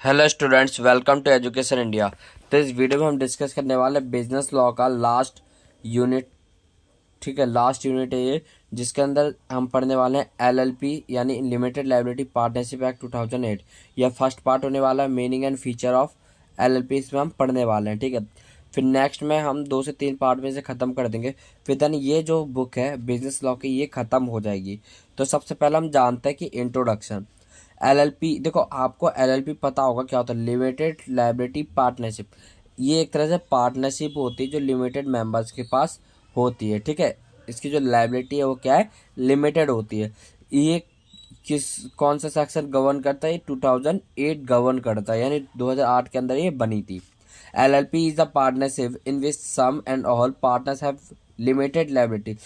Hello students, welcome to education India. तो इस video में हम डिस्कस करने वाले बिजनेस लॉ का लास्ट यूनिट। ठीक है, लास्ट यूनिट है ये, जिसके अंदर हम पढ़ने वाले हैं एलएलपी यानी लिमिटेड लायबिलिटी पार्टनरशिप एक्ट 2008। यह फर्स्ट पार्ट होने वाला है, meaning and feature of LLP, इसमें हम पढ़ने वाले हैं। ठीक है, फिर नेक्स्ट में हम 2 से 3 पार्ट में से ख़त्म कर देंगे। फिर देन ये जो बुक है बिजनेस लॉ की, ये ख़त्म हो जाएगी। तो सबसे पहले हम जानते हैं कि इंट्रोडक्शन। एलएलपी, देखो आपको एलएलपी पता होगा क्या होता है, लिमिटेड लायबिलिटी पार्टनरशिप। ये एक तरह से पार्टनरशिप होती है जो लिमिटेड मेंबर्स के पास होती है। ठीक है, इसकी जो लायबिलिटी है वो क्या है, लिमिटेड होती है। ये किस कौन सा सेक्शन गवर्न करता है, 2008 गवर्न करता है, यानी 2008 के अंदर ये बनी थी। LLP is a partnership in which some and all partners have limited liability.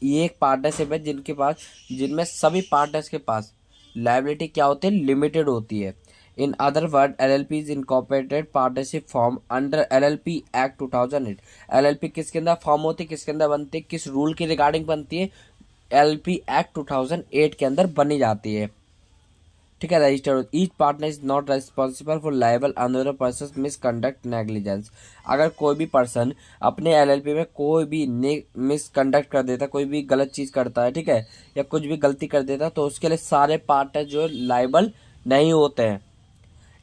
ये एक पार्टनरशिप है जिनमें सभी पार्टनर्स के पास लायबिलिटी क्या होती है, लिमिटेड होती है। In other word, LLP is incorporated partnership form under LLP act 2008। LLP किसके अंदर फॉर्म होती है, किसके अंदर बनती है, किस रूल के रिगार्डिंग बनती है, एलएलपी एक्ट 2008 के अंदर बनी जाती है। ठीक है, registered each partner is not responsible for liable another person misconduct negligence. अगर कोई भी पर्सन अपने एलएलपी में कोई भी मिसकंडक्ट कर देता, कोई भी गलत चीज करता है, ठीक है, या कुछ भी गलती कर देता, तो उसके लिए सारे पार्टनर जो लायबल नहीं होते हैं।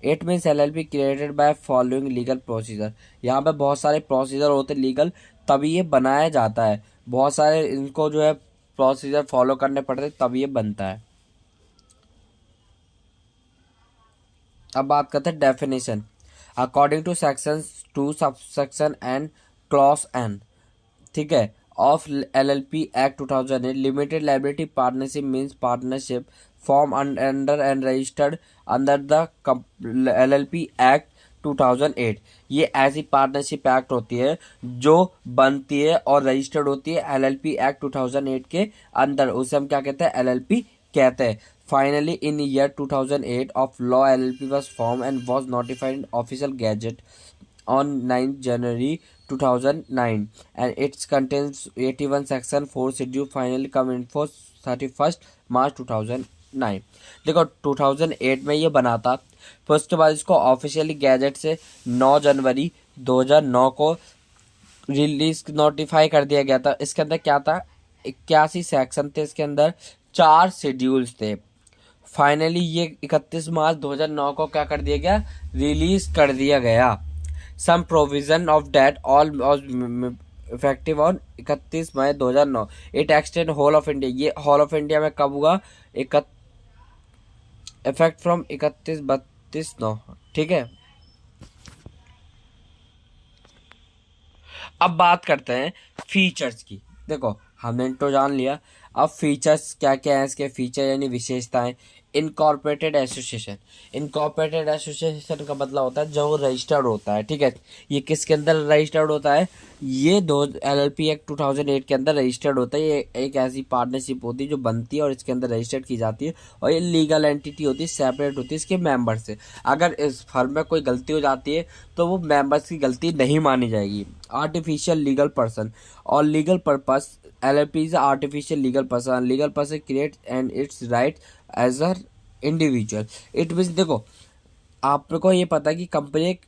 It means LLP created by following legal procedure. यहाँ पे बहुत सारे प्रोसीजर होते हैं लीगल, तभी ये बनाया जाता है। बहुत सारे इनको जो है प्रोसीजर फॉलो करने पड़ते हैं, तभी ये बनता है। अब बात करते हैं definition. According to section 2 subsection and clause N, ठीक है, of LLP act 2008, limited liability partnership means partnership form under and registered under the LLP act 2008। ये ऐसी पार्टनरशिप एक्ट होती है जो बनती है और रजिस्टर्ड होती है एलएलपी एक्ट 2008 के अंदर, उसे हम क्या कहते हैं, एलएलपी कहते हैं। Finally, in year 2008 of law, LLP was formed and was notified in official gazette on 9th January 2009, and it contains 81 section 4 schedule finally come in for 31st March 2009। देखो 2008 में ये बना था, फिर उसके बाद इसको ऑफिशियली गैजेट से 9 जनवरी 2009 को रिलीज नोटिफाई कर दिया गया था। इसके अंदर क्या था, 81 सेक्शन थे, इसके अंदर 4 शेड्यूल्स थे। फाइनली ये 31 मार्च 2009 को क्या कर दिया गया, रिलीज कर दिया गया। Some provision of date all effective on 31 मई 2009। It extend whole of India. ये होल ऑफ इंडिया में कब हुआ, इफेक्ट फ्रॉम 31/32/9। ठीक है, अब बात करते हैं फीचर्स की। देखो हमने तो जान लिया, अब फीचर्स क्या क्या है, इसके फीचर यानी विशेषताएं। Incorporated association. इनकॉर्पोरेटेड एसोसिएशन का मतलब होता है जो रजिस्टर्ड होता है। ठीक है, ये किसके अंदर रजिस्टर्ड होता है, ये दो एलएलपी एक्ट 2008 के अंदर रजिस्टर्ड होता है। ये एक ऐसी पार्टनरशिप होती है जो बनती है और इसके अंदर रजिस्टर्ड की जाती है, और ये लीगल एंटिटी होती है, सेपरेट होती है इसके मेंबर से। अगर इस फर्म में कोई गलती हो जाती है तो वो मेंबर्स की गलती नहीं मानी जाएगी। आर्टिफिशियल लीगल पर्सन और legal purpose. LLP is artificial legal person. Legal person creates and its right as a individual. It means, देखो आपको ये पता है कि कंपनी एक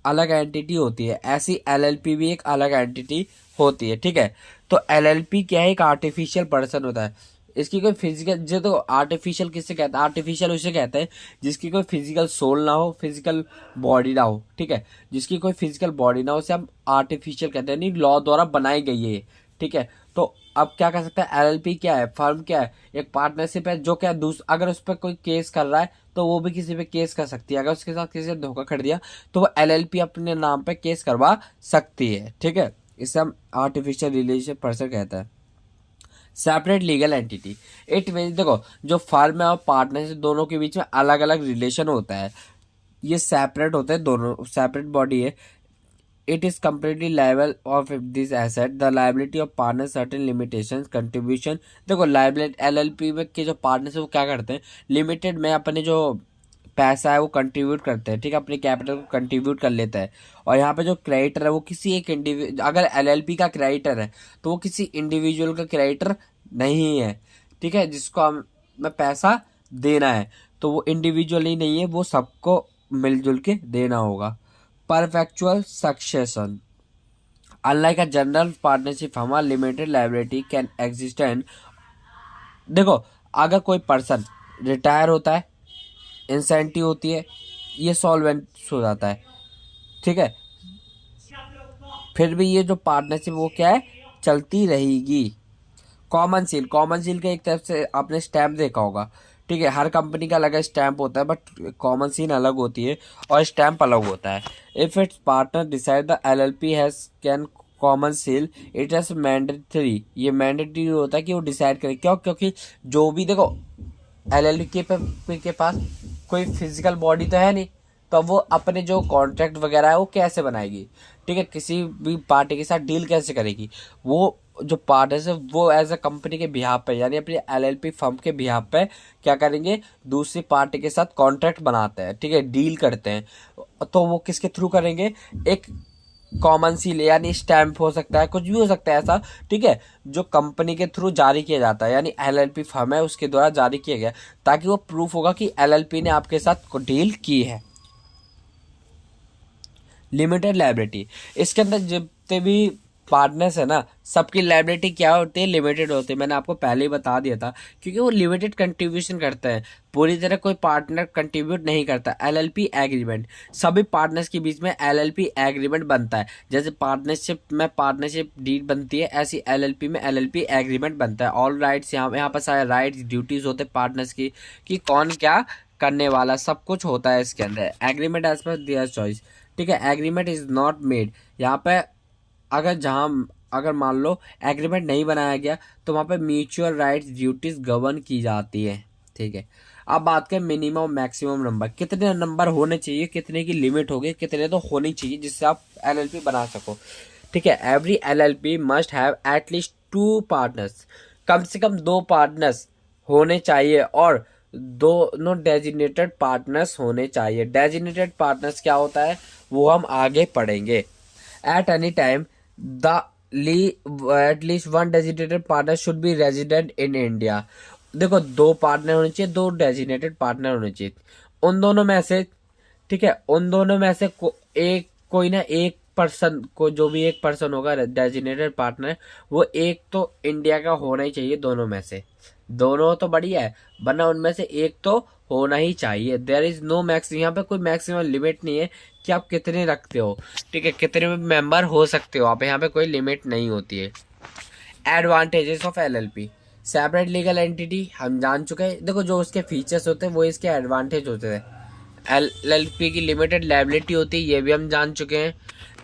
अलग एंटिटी होती है, ऐसी एलएलपी भी एक अलग एंटिटी होती है। ठीक है, तो एलएलपी क्या है, एक आर्टिफिशियल पर्सन होता है। इसकी कोई फिजिकल, जो तो आर्टिफिशियल किससे कहते हैं, आर्टिफिशियल उसे कहते हैं जिसकी कोई फिजिकल सोल ना हो, फिजिकल बॉडी ना हो। ठीक है, जिसकी कोई फिजिकल बॉडी ना हो उसे हम आर्टिफिशियल कहते हैं, नहीं लॉ द्वारा बनाई गई है। ठीक है, तो अब क्या कर सकते हैं, एलएलपी क्या है, फर्म क्या है, एक पार्टनरशिप है जो क्या अगर उस पर कोई केस कर रहा है तो वो भी किसी पे केस कर सकती है। अगर उसके साथ किसी ने धोखा कर दिया तो वो एलएलपी अपने नाम पे केस करवा सकती है। ठीक है, इसे हम आर्टिफिशियल रिलेशन पर्सन कहता है। Separate legal entity. It means, देखो जो फर्म है और पार्टनरशिप दोनों के बीच में अलग अलग रिलेशन होता है, ये सेपरेट होते हैं, दोनों सेपरेट बॉडी है। It is completely liable of this asset. The liability of partner certain limitations contribution। देखो लाइबिलिटी एलएलपी में के जो पार्टनर्स है वो क्या करते हैं, लिमिटेड में अपने जो पैसा है वो कंट्रीब्यूट करते हैं। ठीक है, अपने कैपिटल को कंट्रीब्यूट कर लेता है। और यहाँ पे जो क्रेडिटर है वो किसी एक अगर एलएलपी का क्रेडिटर है तो वो किसी इंडिविजुअल का क्रेडिटर नहीं है। ठीक है, जिसको हमें पैसा देना है, तो वो इंडिविजुअली नहीं है, वो सबको मिलजुल के देना होगा। Perpetual succession, unlike a general partnership हमारा limited liability can exist and, देखो अगर कोई पर्सन रिटायर होता है, इंसेंटिव होती है, ये सॉल्वेंट हो जाता है, ठीक है, फिर भी ये जो पार्टनरशिप वो क्या है, चलती रहेगी। कॉमन सील, कॉमन सील का एक तरफ से आपने स्टैम्प देखा होगा, ठीक है, हर कंपनी का अलग स्टैम्प होता है, बट कॉमन सील अलग होती है और स्टैम्प अलग होता है। If it's partner decide the LLP has can common seal, it is mandatory, ये मैंडेटरी होता है कि वो डिसाइड करे। क्यों? क्योंकि जो भी देखो एलएलपी के पास कोई फिजिकल बॉडी तो है नहीं, तो वो अपने जो कॉन्ट्रैक्ट वगैरह है वो कैसे बनाएगी, ठीक है, किसी भी पार्टी के साथ डील कैसे करेगी। वो जो पार्टनर्स है वो एज अ कंपनी के बिहाफ पे, यानी अपनी एलएलपी फर्म के बिहाफ पे क्या करेंगे, दूसरी पार्टी के साथ कॉन्ट्रैक्ट बनाते हैं, ठीक है, डील करते हैं। तो वो किसके थ्रू करेंगे, एक कॉमन सील यानी स्टैम्प हो सकता है, कुछ भी हो सकता है ऐसा, ठीक है, जो कंपनी के थ्रू जारी किया जाता है, यानी एलएलपी फर्म है उसके द्वारा जारी किया गया, ताकि वो प्रूफ होगा कि एलएलपी ने आपके साथ डील की है। लिमिटेड लायबिलिटी, इसके अंदर जितने भी पार्टनर्स है ना, सबकी लायबिलिटी क्या होती है, लिमिटेड होती है। मैंने आपको पहले ही बता दिया था, क्योंकि वो लिमिटेड कंट्रीब्यूशन करते हैं, पूरी तरह कोई पार्टनर कंट्रीब्यूट नहीं करता। एलएलपी एग्रीमेंट, सभी पार्टनर्स के बीच में एलएलपी एग्रीमेंट बनता है। जैसे पार्टनरशिप में पार्टनरशिप डीड बनती है, ऐसी एलएलपी में एलएलपी एग्रीमेंट बनता है। ऑल राइट्स, यहाँ पर सारे राइट्स ड्यूटीज होते हैं पार्टनर्स की, कि कौन क्या करने वाला, सब कुछ होता है इसके अंदर। Agreement as per their choice, ठीक है, एग्रीमेंट इज नॉट मेड, यहाँ पे अगर मान लो एग्रीमेंट नहीं बनाया गया, तो वहाँ पे म्यूचुअल राइट्स ड्यूटीज गवर्न की जाती है, ठीक है। अब बात करें मिनिमम मैक्सिमम नंबर, कितने नंबर होने चाहिए, कितने की लिमिट होगी, कितने तो होनी चाहिए जिससे आप एलएलपी बना सको, ठीक है। Every LLP must have at least 2 partners, कम से कम 2 पार्टनर्स होने चाहिए, और दोनों डेजिग्नेटेड पार्टनर्स होने चाहिए। डेजिग्नेटेड पार्टनर्स क्या होता है वो हम आगे पढ़ेंगे। At any time the at least 1 designated partner should be resident in India, देखो 2 पार्टनर होने चाहिए, 2 डेजिग्नेटेड पार्टनर होने चाहिए। उन दोनों में से, ठीक है, उन दोनों में से कोई ना एक पर्सन को, जो भी एक पर्सन होगा डेजिग्नेटेड पार्टनर, वो एक तो इंडिया का होना ही चाहिए। दोनों में से, दोनों तो बढ़िया है, वरना उनमें से एक तो होना ही चाहिए। देयर इज नो मैक्स, यहाँ पे कोई मैक्सिमम लिमिट नहीं है कि आप कितने रखते हो, ठीक है, कितने मेंबर हो सकते हो आप, यहाँ पे कोई लिमिट नहीं होती है। Advantages of LLP, separate legal entity हम जान चुके हैं, देखो जो उसके फीचर्स होते हैं वो इसके एडवांटेज होते हैं। एलएलपी की लिमिटेड लायबिलिटी होती है, ये भी हम जान चुके हैं।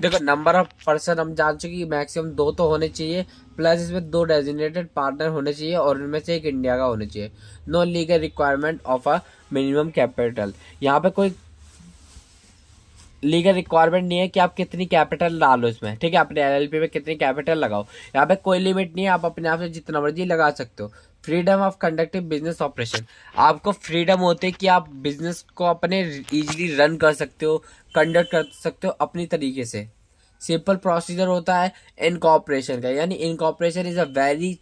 देखो नंबर ऑफ पर्सन हम जान चुके हैं, मैक्सिमम 2 तो होने चाहिए, प्लस इसमें 2 डेजिग्नेटेड पार्टनर होने चाहिए, और उनमें से एक इंडिया का होने चाहिए। No legal requirement of a minimum capital, यहाँ पे कोई लीगल रिक्वायरमेंट नहीं है कि आप कितनी कैपिटल डालो इसमें, ठीक है, अपने एलएलपी में कितनी कैपिटल लगाओ, यहाँ पे कोई लिमिट नहीं है, आप अपने आप से जितना मर्जी लगा सकते हो। Freedom of conducting business operation, आपको फ्रीडम होती है कि आप बिजनेस को अपने इजीली रन कर सकते हो, कंडक्ट कर सकते हो अपनी तरीके से। सिंपल प्रोसीजर होता है इनकॉर्पोरेशन का, यानी incorporation is a very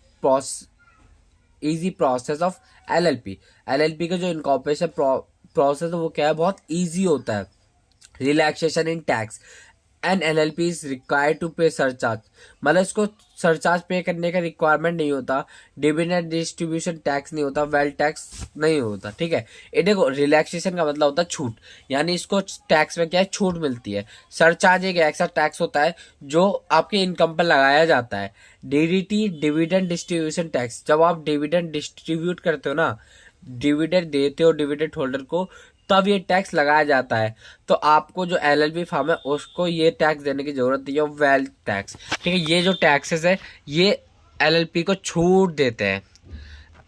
easy process of LLP. LLP का जो इनकॉर्पोरेशन प्रोसेस है वो क्या है, बहुत ईजी होता है। Relaxation in tax, an LLP is required to pay surcharge, मतलब इसको सरचार्ज पे करने का रिक्वायरमेंट नहीं होता। डिविडेंड डिस्ट्रीब्यूशन टैक्स नहीं होता, वेल्थ टैक्स नहीं होता, ठीक है। ये देखो रिलैक्सेशन का मतलब होता है छूट, यानी इसको टैक्स में क्या है, छूट मिलती है। सरचार्ज एक एक्स्ट्रा टैक्स होता है जो आपके इनकम पर लगाया जाता है। डीडीटी, डिविडेंड डिस्ट्रीब्यूशन टैक्स, जब आप डिविडेंड डिस्ट्रीब्यूट करते हो ना, डिविडेंड देते हो डिविडेंड होल्डर को, तब ये टैक्स लगाया जाता है। तो आपको जो एलएलपी फर्म है उसको ये टैक्स देने की जरूरत नहीं है, वेल्थ टैक्स, ठीक है। ये जो टैक्सेस है ये एलएलपी को छूट देते हैं।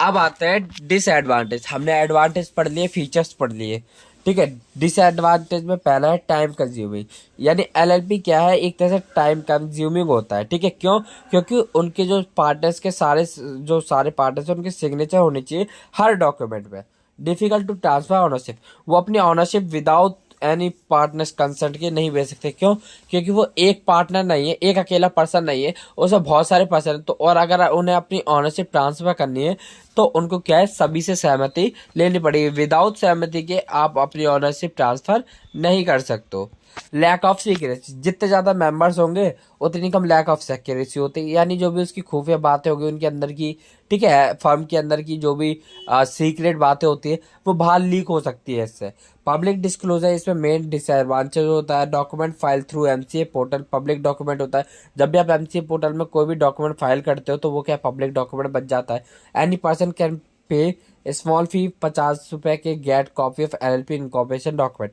अब आता है डिसएडवांटेज, हमने एडवांटेज पढ़ लिए, फीचर्स पढ़ लिए, ठीक है। डिसएडवांटेज में पहला है टाइम कंज्यूमिंग, यानी एलएलपी क्या है, एक तरह से टाइम कंज्यूमिंग होता है, ठीक है। क्यों? क्योंकि उनके जो पार्टनर्स के सारे पार्टनर्स हैं उनके सिग्नेचर होने चाहिए हर डॉक्यूमेंट में। डिफिकल्ट टू ट्रांसफर ऑनरशिप, वो अपनी ownership without any partners consent के नहीं बेच सकते। क्यों? क्योंकि वो एक पार्टनर नहीं है, एक अकेला पर्सन नहीं है, उसमें बहुत सारे पर्सन हैं। तो और अगर उन्हें अपनी ऑनरशिप ट्रांसफर करनी है तो उनको क्या है, सभी से सहमति लेनी पड़ेगी। विदाउट सहमति के आप अपनी ऑनरशिप ट्रांसफर नहीं कर सकते हो। लैक ऑफ सिक्रेसी, जितने ज्यादा मेंबर्स होंगे उतनी कम लैक ऑफ सिक्रेसी होती है, यानी जो भी उसकी खुफिया बातें होगी उनके अंदर की, ठीक है, फर्म के अंदर की जो भी सीक्रेट बातें होती है वो बाहर लीक हो सकती है इससे। पब्लिक डिस्क्लोजर इसमें मेन डिसएडवांटेज होता है। Document file through MCA portal, public document होता है। जब भी आप एमसीए पोर्टल में कोई भी डॉक्यूमेंट फाइल करते हो तो वो क्या पब्लिक डॉक्यूमेंट बन जाता है। Any person can pay small fee, 50 रुपए के get copy of LLP incorporation document.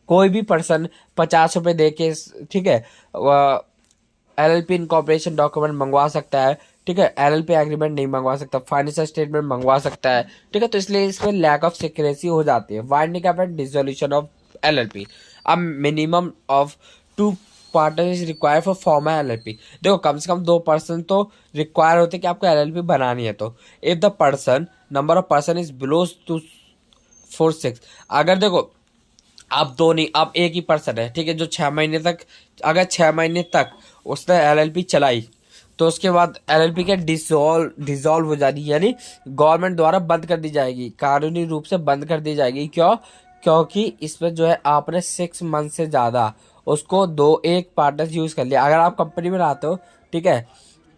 कोई भी पर्सन 50 रुपए दे के, ठीक है, एलएलपी इनकॉर्पोरेशन डॉक्यूमेंट मंगवा सकता है, ठीक है। एलएलपी एग्रीमेंट नहीं मंगवा सकता, फाइनेंशियल स्टेटमेंट मंगवा सकता है, ठीक है। तो इसलिए इसमें लैक ऑफ सिक्रेसी हो जाती है। Winding up and dissolution of LLP, अब minimum of 2 partner is required for form LLP. देखो कम से कम 2 पर्सन तो रिक्वायर होते हैं कि आपको एलएलपी बनानी है। तो if the person number of person is below to 4-6, अगर देखो आप दो नहीं, आप एक ही पर्सन है, ठीक है, जो 6 महीने तक, अगर 6 महीने तक उसने एलएलपी चलाई तो उसके बाद एलएलपी के डिसॉल्व हो जाएगी, यानी गवर्नमेंट द्वारा बंद कर दी जाएगी, कानूनी रूप से बंद कर दी जाएगी। क्यों? क्योंकि इसमें जो है आपने 6 मंथ से ज्यादा उसको एक पार्टनर यूज कर लिया। अगर आप कंपनी में रहते हो, ठीक है,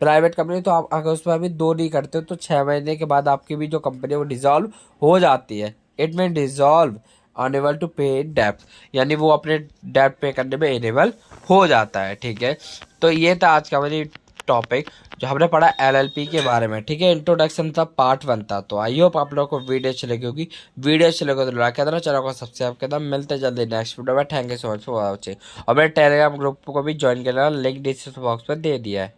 प्राइवेट कंपनी, तो आप अगर उसमें अभी 2 नहीं करते हो तो 6 महीने के बाद आपकी भी जो कंपनी है वो डिसॉल्व हो जाती है। इट में डिसॉल्व अनेबल टू पे डेप्ट, यानी वो अपने डेप्ट पे करने में इनेबल हो जाता है, ठीक है। तो ये था आज का हमारी टॉपिक जो हमने पढ़ा एलएलपी के बारे में, ठीक है। इंट्रोडक्शन था, पार्ट 1 था। तो आई होप आप लोगों को वीडियो अच्छी लगी होगी। वीडियो अच्छी लगे तो लाइक कर देना, चैनल को सब्सक्राइब कर देना। मिलते जल्दी नेक्स्ट वीडियो में। Thank you so much for watching. और मेरे टेलीग्राम ग्रुप को भी ज्वाइन करना, लिंक डिस्क्रिप्शन बॉक्स में दे दिया है।